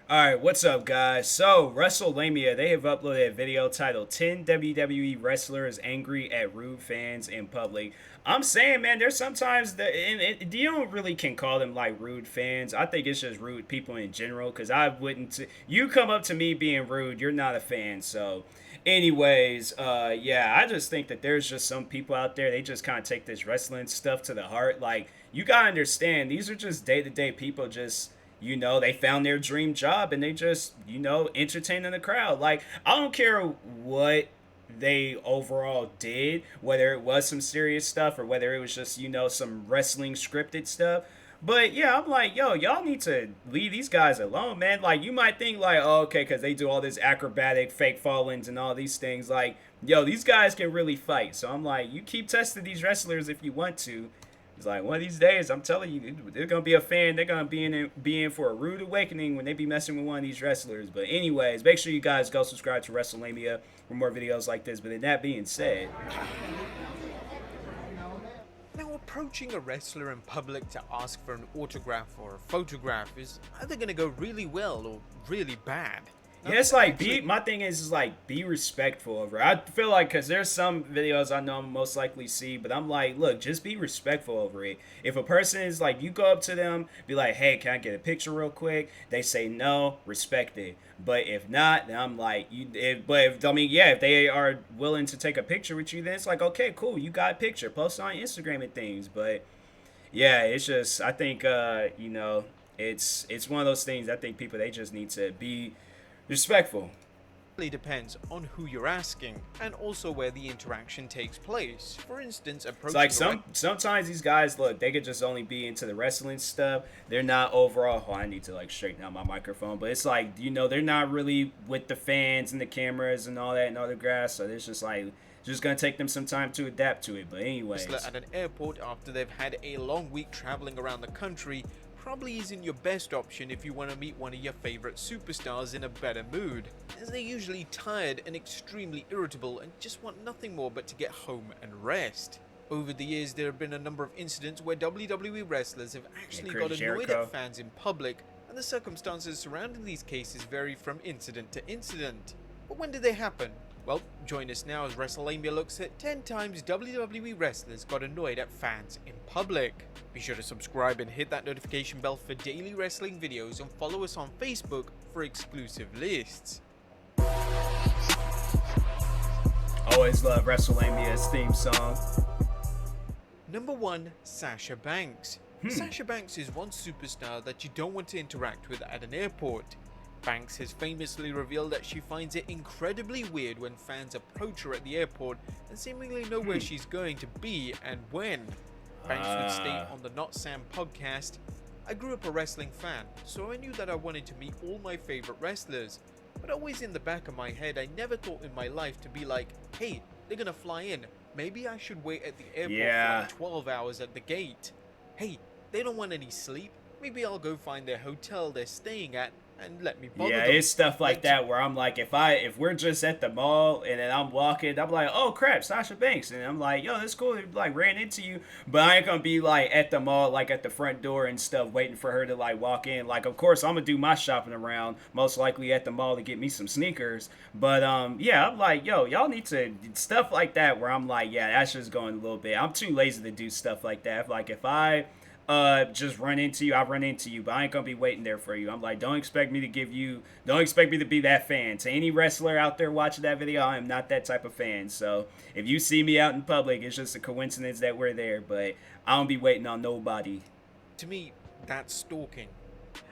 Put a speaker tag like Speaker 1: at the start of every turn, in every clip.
Speaker 1: Alright, what's up, guys? So, WrestleLamia, they have uploaded a video titled 10 WWE Wrestlers Angry at Rude Fans in Public. I'm saying, man, there's sometimes that, and you don't really can call them like rude fans. I think it's just rude people in general, because I wouldn't. You come up to me being rude, you're not a fan. So, anyways, yeah, I just think that there's just some people out there, they just kind of take this wrestling stuff to the heart. Like, you gotta understand, these are just day to day people just they found their dream job and they just, entertaining the crowd. Like, I don't care what they overall did, whether it was some serious stuff or whether it was just, some wrestling scripted stuff. But yeah, I'm like, yo, y'all need to leave these guys alone, man. Like, you might think, like, oh, okay, because they do all this acrobatic fake fallings and all these things. Like, yo, these guys can really fight. So I'm like, you keep testing these wrestlers if you want to. It's like one of these days, I'm telling you, they're gonna be a fan. They're gonna be in for a rude awakening when they be messing with one of these wrestlers. But anyways, make sure you guys go subscribe to WrestleLamia for more videos like this. But in that being said,
Speaker 2: Now, approaching a wrestler in public to ask for an autograph or a photograph is either going to go really well or really bad. Now,
Speaker 1: yeah, it's like my thing is like be respectful of her. I feel like because there's some videos I know I'm most likely see, but I'm like, look, just be respectful over it. If a person is like, you go up to them, be like, hey, can I get a picture real quick? They say no, respect it. But if not, then I'm like, if they are willing to take a picture with you, then it's like, okay, cool, you got a picture, post it on Instagram and things. But yeah, it's just I think it's one of those things. I think people they just need to be respectful.
Speaker 2: really depends on who you're asking and also where the interaction takes place. For instance,
Speaker 1: It's like
Speaker 2: approaching a
Speaker 1: sometimes these guys look, they could just only be into the wrestling stuff. They're not overall. Oh, I need to like straighten out my microphone, but it's like they're not really with the fans and the cameras and all that and autographs. So it's just like it's just gonna take them some time to adapt to it. But anyways,
Speaker 2: wrestler at an airport after they've had a long week traveling around the country probably isn't your best option if you want to meet one of your favorite superstars in a better mood, as they're usually tired and extremely irritable and just want nothing more but to get home and rest. Over the years, there have been a number of incidents where WWE wrestlers have actually got
Speaker 1: Chris
Speaker 2: annoyed
Speaker 1: Jericho.
Speaker 2: at fans in public, and the circumstances surrounding these cases vary from incident to incident. But when did they happen? Well, join us now as WrestleLamia looks at 10 times WWE wrestlers got annoyed at fans in public. Be sure to subscribe and hit that notification bell for daily wrestling videos and follow us on Facebook for exclusive lists.
Speaker 1: Always love WrestleMania's theme song.
Speaker 2: Number 1. Sasha Banks. Sasha Banks is one superstar that you don't want to interact with at an airport. Banks has famously revealed that she finds it incredibly weird when fans approach her at the airport and seemingly know where she's going to be and when. Banks would state on the Not Sam podcast, I grew up a wrestling fan, so I knew that I wanted to meet all my favorite wrestlers. But always in the back of my head, I never thought in my life to be like, hey, they're gonna fly in. Maybe I should wait at the airport for like 12 hours at the gate. Hey, they don't want any sleep. Maybe I'll go find their hotel they're staying at and let me bother
Speaker 1: Yeah,
Speaker 2: them.
Speaker 1: it's stuff like that where I'm like, if we're just at the mall and then I'm walking, I'm like, oh crap, Sasha Banks, and I'm like, yo, that's cool, like ran into you, but I ain't gonna be like at the mall, like at the front door and stuff, waiting for her to like walk in. Like, of course, I'm gonna do my shopping around, most likely at the mall to get me some sneakers. But yeah, I'm like, yo, y'all need to stuff like that where I'm like, yeah, that's just going a little bit. I'm too lazy to do stuff like that. Like if I just run into you, I run into you, but I ain't gonna be waiting there for you. I'm like, don't expect me to be that fan. To any wrestler out there watching that video, I am not that type of fan. So if you see me out in public, it's just a coincidence that we're there, but I don't be waiting on nobody.
Speaker 2: To me, that's stalking.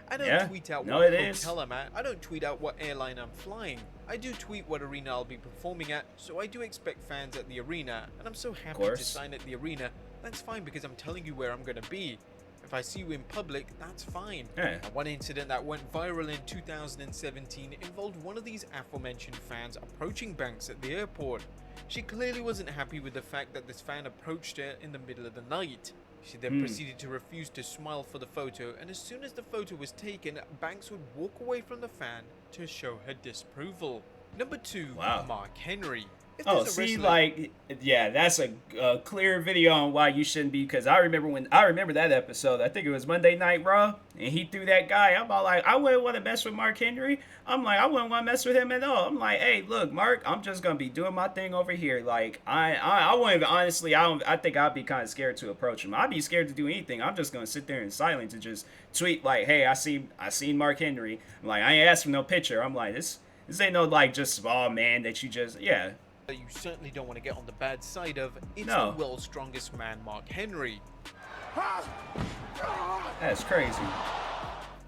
Speaker 2: I don't
Speaker 1: Yeah,
Speaker 2: tweet out
Speaker 1: no,
Speaker 2: what
Speaker 1: it is.
Speaker 2: hotel I'm at. I don't tweet out what airline I'm flying. I do tweet what arena I'll be performing at, so I do expect fans at the arena, and I'm so happy to
Speaker 1: course.
Speaker 2: sign at the arena. That's fine because I'm telling you where I'm going to be. If I see you in public, that's fine.
Speaker 1: Yeah.
Speaker 2: Now, one incident that went viral in 2017 involved one of these aforementioned fans approaching Banks at the airport. She clearly wasn't happy with the fact that this fan approached her in the middle of the night. She then proceeded to refuse to smile for the photo, and as soon as the photo was taken, Banks would walk away from the fan to show her disapproval. Number 2.
Speaker 1: Wow.
Speaker 2: Mark Henry. If
Speaker 1: Oh,
Speaker 2: there's a
Speaker 1: see,
Speaker 2: wrestler,
Speaker 1: like, yeah, that's a clear video on why you shouldn't be. Because I remember that episode. I think it was Monday Night Raw, and he threw that guy. I'm all like, I wouldn't want to mess with Mark Henry. I'm like, I wouldn't want to mess with him at all. I'm like, hey, look, Mark, I'm just gonna be doing my thing over here. Like, I wouldn't even, honestly. I don't. I think I'd be kind of scared to approach him. I'd be scared to do anything. I'm just gonna sit there in silence and just tweet like, hey, I seen Mark Henry. I'm like, I ain't asking no picture. I'm like, this ain't no like just small man that you just yeah.
Speaker 2: that you certainly don't want to get on the bad side of, it's the
Speaker 1: No,
Speaker 2: world's strongest man, Mark Henry.
Speaker 1: that's crazy.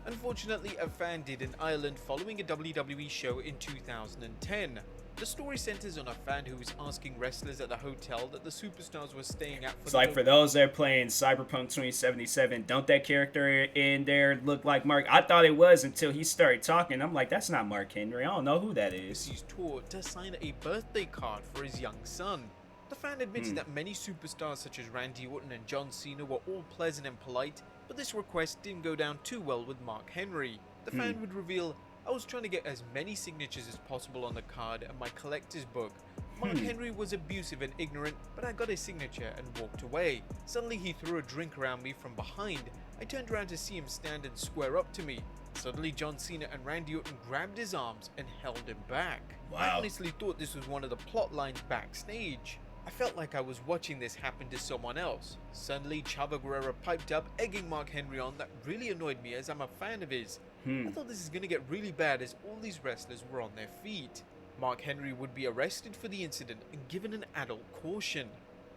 Speaker 2: Unfortunately, a fan did in Ireland following a WWE show in 2010. The story centers on a fan who was asking wrestlers at the hotel that the superstars were staying at for
Speaker 1: It's
Speaker 2: the
Speaker 1: like for those that are playing Cyberpunk 2077, don't that character in there look like Mark? I thought it was until he started talking. I'm like, that's not Mark Henry. I don't know who that is.
Speaker 2: overseas tour to sign a birthday card for his young son. The fan admitted that many superstars such as Randy Orton and John Cena were all pleasant and polite, but this request didn't go down too well with Mark Henry. The fan would reveal, I was trying to get as many signatures as possible on the card and my collector's book. Mark Henry was abusive and ignorant, but I got his signature and walked away. Suddenly he threw a drink around me from behind. I turned around to see him stand and square up to me. Suddenly John Cena and Randy Orton grabbed his arms and held him back. I
Speaker 1: Wow.
Speaker 2: honestly thought this was one of the plot lines backstage. I felt like I was watching this happen to someone else. Suddenly, Chavo Guerrero piped up, egging Mark Henry on. That really annoyed me as I'm a fan of his. I thought this is going to get really bad as all these wrestlers were on their feet. Mark Henry would be arrested for the incident and given an adult caution.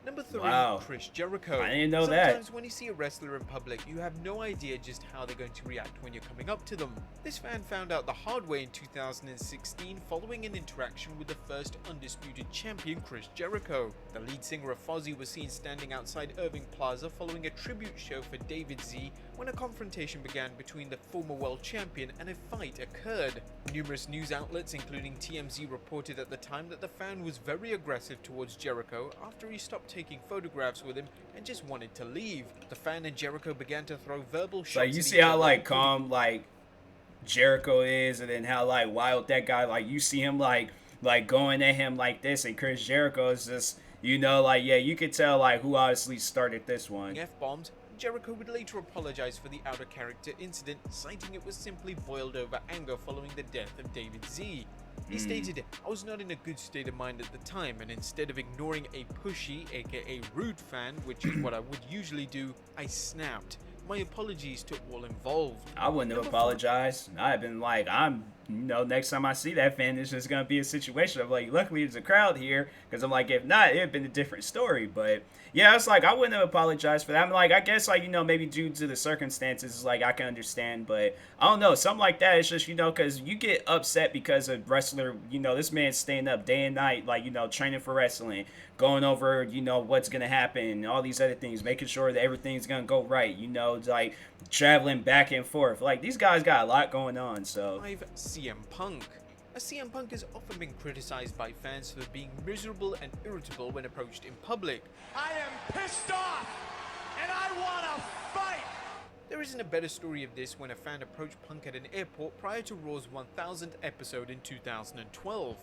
Speaker 2: Number 3,
Speaker 1: Wow.
Speaker 2: Chris Jericho.
Speaker 1: I didn't know that.
Speaker 2: Sometimes when you see a wrestler in public, you have no idea just how they're going to react when you're coming up to them. This fan found out the hard way in 2016 following an interaction with the first undisputed champion, Chris Jericho. The lead singer of Fozzy was seen standing outside Irving Plaza following a tribute show for David Z when a confrontation began between the former world champion and a fight occurred. Numerous news outlets, including TMZ, reported at the time that the fan was very aggressive towards Jericho after he stopped taking photographs with him and just wanted to leave. The fan and Jericho began to throw verbal shots.
Speaker 1: Like you
Speaker 2: at
Speaker 1: see
Speaker 2: each
Speaker 1: how
Speaker 2: other,
Speaker 1: like
Speaker 2: including
Speaker 1: calm like Jericho is, and then how like wild that guy. Like you see him like going at him like this, and Chris Jericho is just like yeah, you could tell like who honestly started this one.
Speaker 2: F-bombs. Jericho would later apologize for the out of character incident, citing it was simply boiled over anger following the death of David Z. He stated, I was not in a good state of mind at the time, and instead of ignoring a pushy, aka rude fan, which is what I would usually do, I snapped. My apologies to all involved.
Speaker 1: I wouldn't have
Speaker 2: Number 4.
Speaker 1: apologized. I'd been like, next time I see that fan, it's just gonna be a situation of like, luckily there's a crowd here, because I'm like, if not, it'd been a different story. But yeah, it's like I wouldn't have apologized for that. I'm like, I guess like maybe due to the circumstances, like I can understand, but I don't know, something like that. It's just because you get upset because a wrestler, this man's staying up day and night, like training for wrestling, going over, what's gonna happen, all these other things, making sure that everything's gonna go right, like traveling back and forth. Like these guys got a lot going on. So
Speaker 2: 5. CM Punk. CM Punk has often been criticized by fans for being miserable and irritable when approached in public.
Speaker 3: I am pissed off, and I want to fight!
Speaker 2: There isn't a better story of this when a fan approached Punk at an airport prior to Raw's 1000th episode in 2012.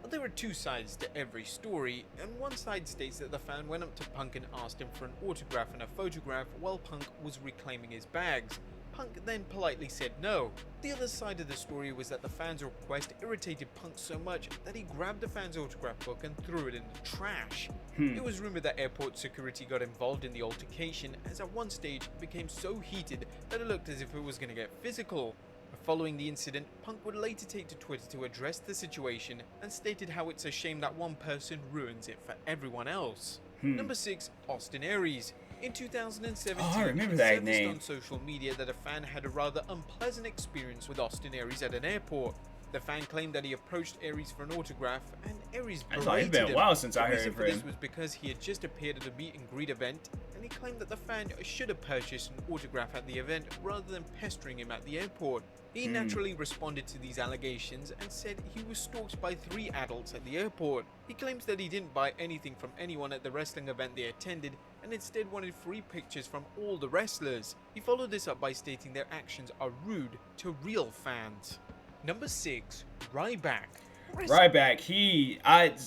Speaker 2: There are two sides to every story, and one side states that the fan went up to Punk and asked him for an autograph and a photograph while Punk was reclaiming his bags. Punk then politely said no. The other side of the story was that the fan's request irritated Punk so much that he grabbed the fan's autograph book and threw it in the trash. It was rumored that airport security got involved in the altercation, as at one stage it became so heated that it looked as if it was going to get physical. Following the incident, Punk would later take to Twitter to address the situation and stated how it's a shame that one person ruins it for everyone else. Number 6. Austin Aries. In 2017,
Speaker 1: I remember that
Speaker 2: Seth
Speaker 1: name.
Speaker 2: on social media that a fan had a rather unpleasant experience with Austin Aries at an airport. The fan claimed that he approached Aries for an autograph, and Aries
Speaker 1: it's
Speaker 2: berated
Speaker 1: been a
Speaker 2: him.
Speaker 1: while since
Speaker 2: The
Speaker 1: I heard
Speaker 2: reason for
Speaker 1: from
Speaker 2: this
Speaker 1: him.
Speaker 2: was because he had just appeared at a meet and greet event, and he claimed that the fan should have purchased an autograph at the event rather than pestering him at the airport. He naturally responded to these allegations and said he was stalked by 3 adults at the airport. He claims that he didn't buy anything from anyone at the wrestling event they attended and instead wanted free pictures from all the wrestlers. He followed this up by stating their actions are rude to real fans. Number 6. Ryback.
Speaker 1: Ryback,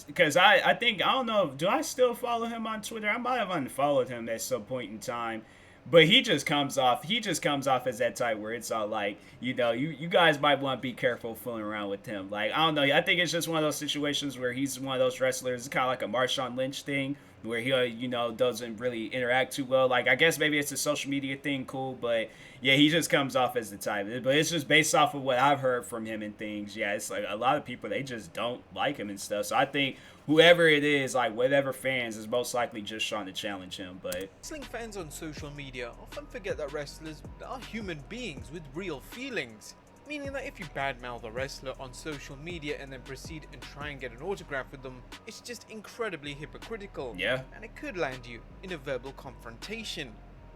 Speaker 1: because I think, I don't know, do I still follow him on Twitter? I might have unfollowed him at some point in time. But he just comes off as that type where it's all like, you guys might want to be careful fooling around with him. Like, I don't know. I think it's just one of those situations where he's one of those wrestlers. It's kind of like a Marshawn Lynch thing where he, doesn't really interact too well. Like, I guess maybe it's a social media thing, cool. But yeah, he just comes off as the type. But it's just based off of what I've heard from him and things. Yeah, it's like a lot of people, they just don't like him and stuff. So I think whoever it is, like whatever fans, is most likely just trying to challenge him. But
Speaker 2: wrestling fans on social media often forget that wrestlers are human beings with real feelings. Meaning that if you badmouth a wrestler on social media and then proceed and try and get an autograph with them, it's just incredibly hypocritical.
Speaker 1: Yeah.
Speaker 2: And it could land you in a verbal confrontation.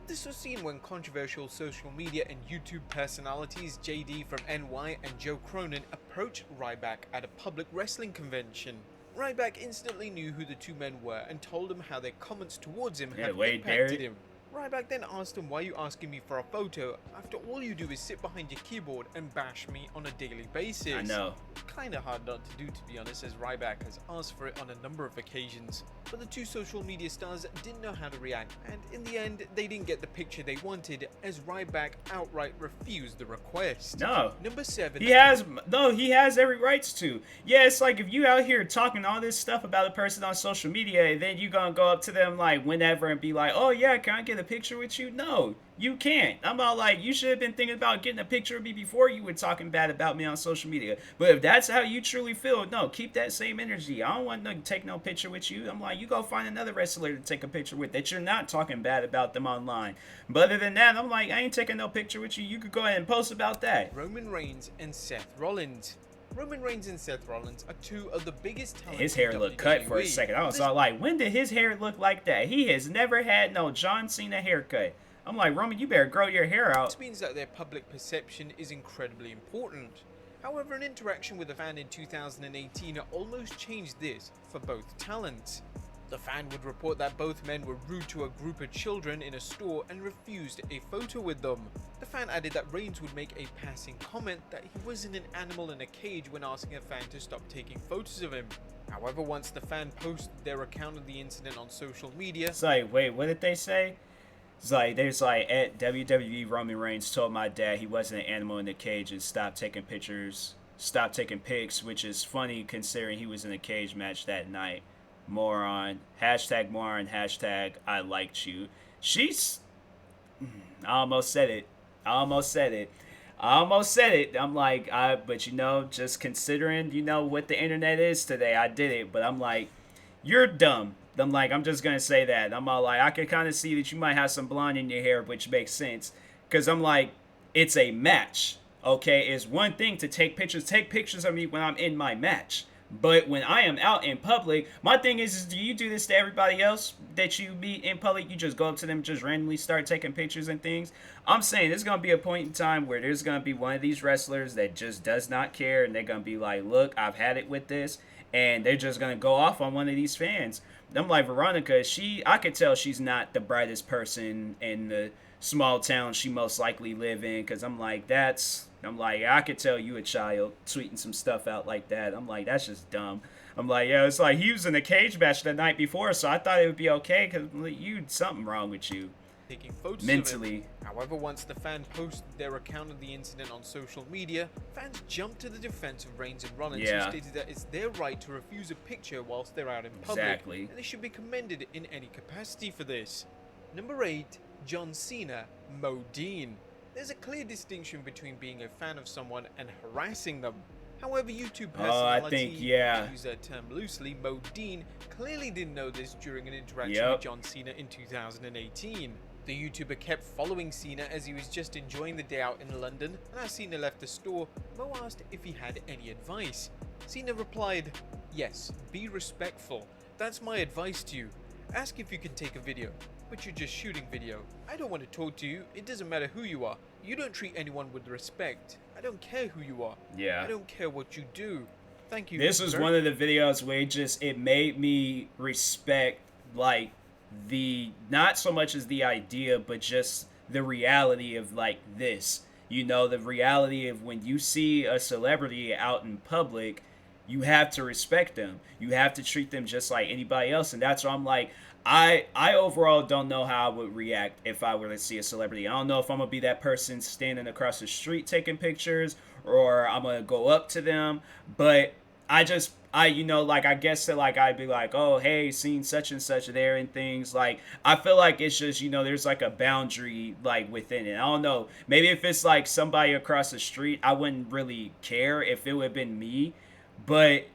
Speaker 2: This was seen when controversial social media and YouTube personalities JD from NY and Joe Cronin approached Ryback at a public wrestling convention. Ryback instantly knew who the two men were and told him how their comments towards him had impacted him. Ryback then asked him, "Why are you asking me for a photo after all you do is sit behind your keyboard and bash me on a daily basis?"
Speaker 1: I know.
Speaker 2: Kinda hard not to do, to be honest, as Ryback has asked for it on a number of occasions. But the two social media stars didn't know how to react, and in the end, they didn't get the picture they wanted, as Ryback outright refused the request.
Speaker 1: No.
Speaker 2: Number 7.
Speaker 1: He has every rights to. Yeah, it's like if you out here talking all this stuff about a person on social media, and then you gonna go up to them like whenever and be like, "Oh yeah, can I get a picture with you?" No, you can't. I'm all like, you should have been thinking about getting a picture of me before you were talking bad about me on social media. But if that's how you truly feel, no, keep that same energy. I don't want to take no picture with you. I'm like, you go find another wrestler to take a picture with that you're not talking bad about them online. But other than that, I'm like, I ain't taking no picture with you. You could go ahead and post about that.
Speaker 2: Roman Reigns and Seth Rollins. Roman Reigns and Seth Rollins are two of the biggest talents.
Speaker 1: His hair looked cut for a second. I was all like, when did his hair look like that? He has never had no John Cena haircut. I'm like, Roman, you better grow your hair out.
Speaker 2: This means that their public perception is incredibly important. However, an interaction with a fan in 2018 almost changed this for both talents. The fan would report that both men were rude to a group of children in a store and refused a photo with them. The fan added that Reigns would make a passing comment that he wasn't an animal in a cage when asking a fan to stop taking photos of him. However, once the fan posted their account of the incident on social media...
Speaker 1: It's like, wait, what did they say? It's like, there's like, at WWE, Roman Reigns told my dad he wasn't an animal in a cage and stopped taking pictures, stopped taking pics, which is funny considering he was in a cage match that night. Moron. Hashtag moron. Hashtag I liked you. She's... I almost said it. I'm like, but just considering, what the internet is today, I did it. But I'm like, you're dumb. I'm like, I'm just going to say that. I'm all like, I can kind of see that you might have some blonde in your hair, which makes sense. Because I'm like, it's a match. Okay? It's one thing to take pictures. Take pictures of me when I'm in my match. But when I am out in public, my thing is do you do this to everybody else that you meet in public? You just go up to them, just randomly start taking pictures and things? I'm saying there's going to be a point in time where there's going to be one of these wrestlers that just does not care. And they're going to be like, look, I've had it with this. And they're just going to go off on one of these fans. I'm like, Veronica, I could tell she's not the brightest person in the small town she most likely live in. Because I'm like, I could tell you a child tweeting some stuff out like that. I'm like, that's just dumb. I'm like, yeah, it's like he was in a cage match the night before, so I thought it would be okay because something wrong with you.
Speaker 2: Taking photos
Speaker 1: mentally.
Speaker 2: Of him. However, once the fan posted their account of the incident on social media, fans jumped to the defense of Reigns and Rollins, who stated that it's their right to refuse a picture whilst they're out in public.
Speaker 1: Exactly.
Speaker 2: And they should be commended in any capacity for this. Number 8, John Cena, Modine. There's a clear distinction between being a fan of someone and harassing them. However, YouTube personality, to use that term loosely, Modine, clearly didn't know this during an interaction with John Cena in 2018. The YouTuber kept following Cena as he was just enjoying the day out in London, and as Cena left the store, Mo asked if he had any advice. Cena replied, "Yes, be respectful. That's my advice to you. Ask if you can take a video, but you're just shooting video. I don't want to talk to you. It doesn't matter who you are. You don't treat anyone with respect. I don't care who you are.
Speaker 1: Yeah.
Speaker 2: I don't care what you do. Thank you."
Speaker 1: This was one of the videos where it made me respect, like, not so much as the idea, but just the reality of, like, this. The reality of when you see a celebrity out in public, you have to respect them. You have to treat them just like anybody else. And that's why I'm like, I overall don't know how I would react if I were to see a celebrity. I don't know if I'm gonna be that person standing across the street taking pictures, or I'm gonna go up to them. But like, I guess that, like, I'd be like, oh, hey, seen such and such there and things. Like, I feel like it's just, there's like a boundary, like, within it. I don't know. Maybe if it's like somebody across the street, I wouldn't really care if it would have been me. But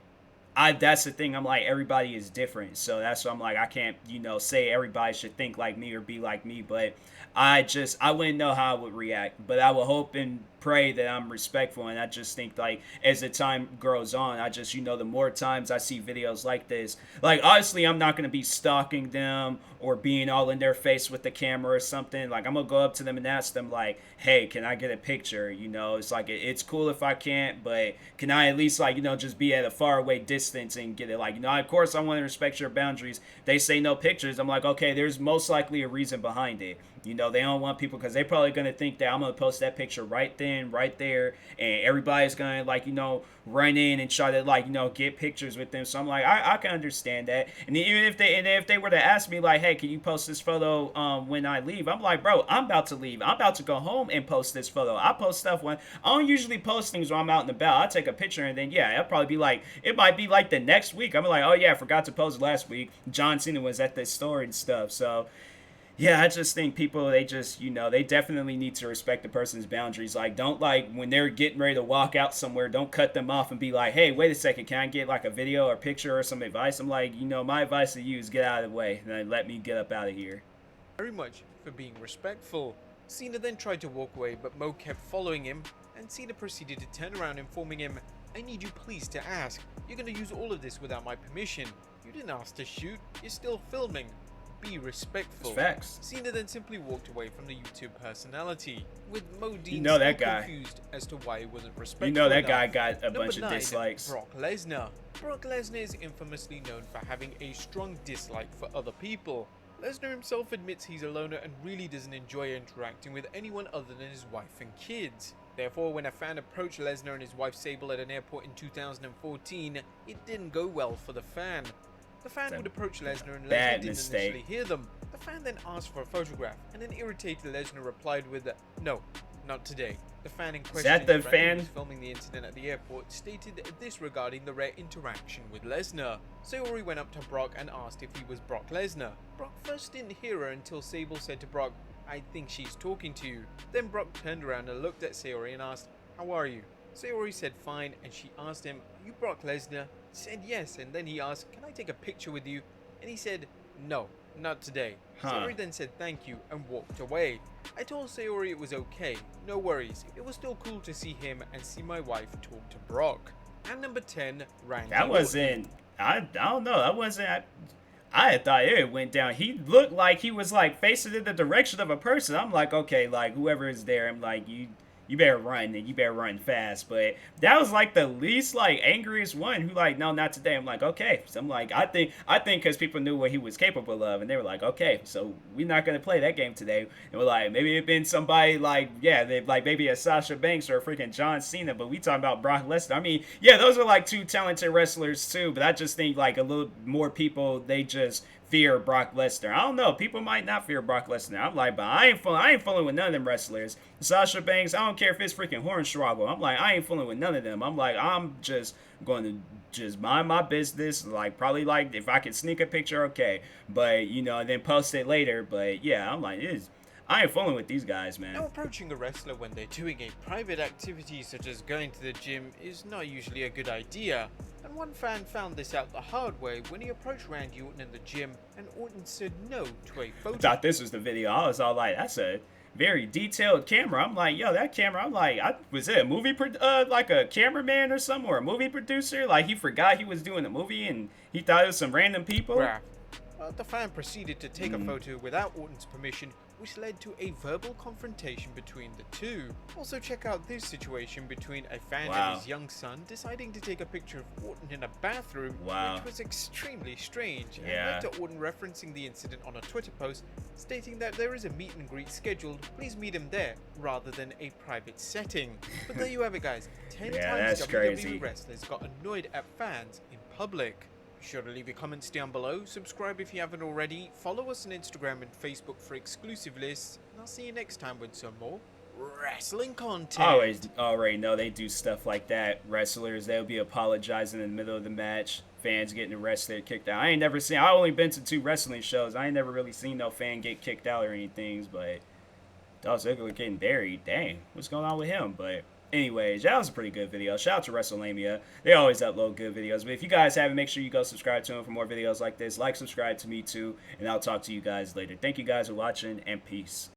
Speaker 1: that's the thing. I'm like, everybody is different. So that's what I'm like, I can't, say everybody should think like me or be like me. But I wouldn't know how I would react. But I would hope and pray that I'm respectful. And I just think, like, as the time grows on, I just, the more times I see videos like this, like, obviously I'm not going to be stalking them or being all in their face with the camera or something. Like, I'm going to go up to them and ask them, like, hey, can I get a picture? It's like, it's cool if I can't, but can I at least, like, just be at a far away distance and get it? Like, of course I want to respect your boundaries. They say no pictures. I'm like, okay, there's most likely a reason behind it. They don't want people, because they're probably going to think that I'm going to post that picture right then, right there, and everybody's going to, like, run in and try to, like, get pictures with them. So I'm like, I can understand that. And even if they were to ask me, like, hey, can you post this photo when I leave? I'm like, bro, I'm about to leave. I'm about to go home and post this photo. I post stuff when I don't usually post things when I'm out and about. I take a picture and then, yeah, it'll probably be like, it might be like the next week. I'm like, oh yeah, I forgot to post last week. John Cena was at this store and stuff. So yeah, I just think people, they just, they definitely need to respect the person's boundaries. Like, don't, like, when they're getting ready to walk out somewhere, don't cut them off and be like, hey, wait a second, can I get, like, a video or picture or some advice? I'm like, my advice to you is get out of the way and let me get up out of here.
Speaker 2: Very much for being respectful. Cena then tried to walk away, but Mo kept following him, and Cena proceeded to turn around, informing him, I need you please to ask. You're going to use all of this without my permission. You didn't ask to shoot. You're still filming. Be respectful.
Speaker 1: Facts.
Speaker 2: Cena then simply walked away from the YouTube personality, with Mo Dean
Speaker 1: that guy
Speaker 2: confused as to why he wasn't respectful.
Speaker 1: That
Speaker 2: enough.
Speaker 1: guy got a
Speaker 2: Number
Speaker 1: bunch
Speaker 2: 9,
Speaker 1: of dislikes.
Speaker 2: Brock Lesnar. Brock Lesnar is infamously known for having a strong dislike for other people. Lesnar himself admits he's a loner and really doesn't enjoy interacting with anyone other than his wife and kids. Therefore, when a fan approached Lesnar and his wife Sable at an airport in 2014, it didn't go well for the fan. The fan would approach Lesnar and Lesnar didn't initially hear them. The fan then asked for a photograph, and an irritated Lesnar replied with, no, not today. The fan in question,
Speaker 1: is that the fan
Speaker 2: who was filming the incident at the airport, stated this regarding the rare interaction with Lesnar. Sayori went up to Brock and asked if he was Brock Lesnar. Brock first didn't hear her until Sable said to Brock, I think she's talking to you. Then Brock turned around and looked at Sayori and asked, how are you? Sayori said fine, and she asked him, are you Brock Lesnar? He said yes, and then he asked, can I take a picture with you? And he said, no, not today. Sayori then said thank you and walked away. I told Sayori it was okay, no worries. It was still cool to see him and see my wife talk to Brock. And number 10, Randy
Speaker 1: That wasn't, I don't know, that wasn't, I thought it went down. He looked like he was, like, facing in the direction of a person. I'm like, okay, like, whoever is there, I'm like, you better run, and you better run fast. But that was, like, the least, like, angriest one who, like, no, not today. I'm like, okay. So I'm like, I think because people knew what he was capable of, and they were like, okay, so we're not going to play that game today. And we're like, maybe it'd been somebody, like, yeah, like, maybe a Sasha Banks or a freaking John Cena, but we talking about Brock Lesnar. I mean, yeah, those are, like, two talented wrestlers, too, but I just think, like, a little more people, they just fear Brock Lesnar. I don't know. People might not fear Brock Lesnar. I'm like, but I ain't fooling with none of them wrestlers. Sasha Banks, I don't care if it's freaking Hornswoggle. I'm like, I ain't fooling with none of them. I'm like, I'm just going to just mind my business. Like, probably, like, if I could sneak a picture, okay. But, and then post it later. But, yeah, I'm like, I ain't fooling with these guys, man.
Speaker 2: Now, approaching a wrestler when they're doing a private activity such as going to the gym is not usually a good idea. And one fan found this out the hard way when he approached Randy Orton in the gym, and Orton said no to a photo.
Speaker 1: I thought this was the video. I was all like, that's a very detailed camera. I'm like, yo, that camera, I'm like, was it a movie, like a cameraman or something, or a movie producer? Like, he forgot he was doing a movie, and he thought it was some random people?
Speaker 2: The fan proceeded to take a photo without Orton's permission, which led to a verbal confrontation between the two. Also check out this situation between a fan and his young son deciding to take a picture of Orton in a bathroom, which was extremely strange, and led to Orton referencing the incident on a Twitter post, stating that there is a meet and greet scheduled, please meet him there, rather than a private setting. But there you have it, guys. 10 times WWE wrestlers got annoyed at fans in public. Be sure to leave your comments down below, subscribe if you haven't already, follow us on Instagram and Facebook for exclusive lists, and I'll see you next time with some more wrestling content.
Speaker 1: Always already know they do stuff like that. Wrestlers, they'll be apologizing in the middle of the match. Fans getting arrested, kicked out. I only been to 2 wrestling shows. I ain't never really seen no fan get kicked out or anything, but Dolph Ziggler getting buried. Dang, what's going on with him? But anyways, that was a pretty good video. Shout out to WrestleLamia. They always upload good videos. But if you guys haven't, make sure you go subscribe to them for more videos like this. Like, subscribe to me too, and I'll talk to you guys later. Thank you guys for watching, and peace.